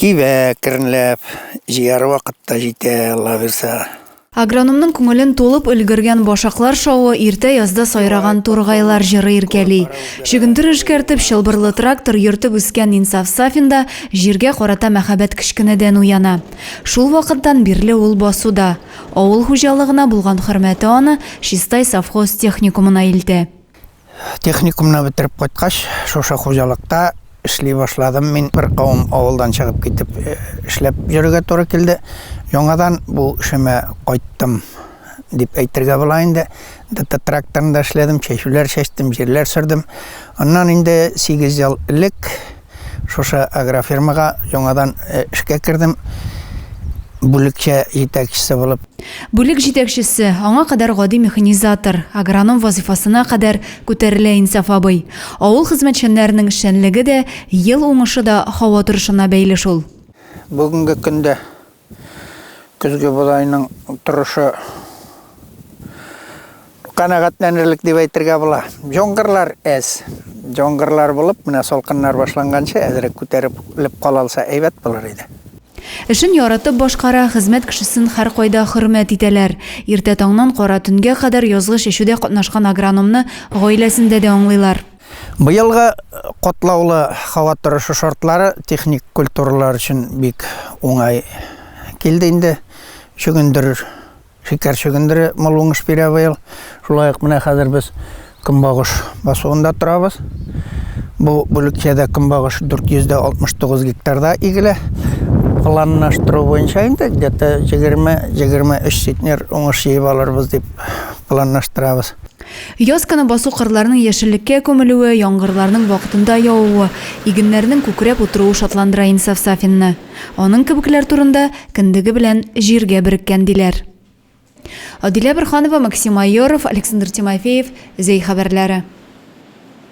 Киве кірінлеп, жияр вақытта жете Алла берса. Агрономның күңелен толып өлгерген башаклар шауы иртә язда сайраган тургайлар җыры иркәли. Шигендер эшкәртеп шылбырлы трактор йөртеп үскән Инсаф Сафинда җиргә карата мәхәббәт кечкенәдән уяна. Шул вакыттан бирле ул басуда. Авыл хуҗалыгына булган хөрмәте аны Чистай совхоз техникумына илтә. Техникумны бетереп кайткач, шушы хуҗалыкта эшли башладым. Мин бер кавым авылдан чыгып китеп эшләп йөрергә туры килде. Яңадан бу эшемә кайттым дип әйтергә була инде. Тракторда эшләдем, чәчүләр чәчтем, җирләр сөрдем. Аннан инде 8 ел элек шушы агрофирмага яңадан эшкә кирдем. Бүлекчә җитәкчесе булып. Бүлек җитәкчесе, аңа кадәр гади механизатор, агроном вазифасына кадәр күтәрелә Инсаф абый. Авыл хезмәтчәннәренең эшчәнлеге дә, ел уңышы да һава торышына бәйле шул. Бүгенге көндә көзге бодайның торышы канәгатьләнерлек дип әйтергә була. Жоңгырлар әз. Жоңгырлар булып, менә салкыннар башланганча әзрәк күтәреп калалса әйбәт булыр иде. Эшен яратып башкара, хезмәт кешесен һәркайда хөрмәт итәләр. Иртә таңнан кара төнгә кадәр язгы чәчүдә катнашкан агрономны гаиләсендә дә аңлыйлар. Быелгы катлаулы һава торышы шартлары техник культуралар өчен бик уңай килде инде. Шигендер, шикәр шигендере мул уңыш бирә быел. Шулай ук менә хәзер без көнбагыш басуында торабыз. Бу бүлекчәдә көнбагыш 469 гектарда игелә. Планлаштыру буенча инде где-то 20-23 центнер уңыш җыеп алырбыз дип планлаштырабыз. Яз көне басу кырларның яшеллеккә күмелүе, яңгырларның вакытында явуы, игеннәрнең күкрәп утыруы шатландыра Инсаф Сафинны. Аның кебекләр турында кендеге белән җиргә береккән диләр. Адилә Бирханова, Максим Майоров, Александр Тимофеев, Зей хәбәрләре.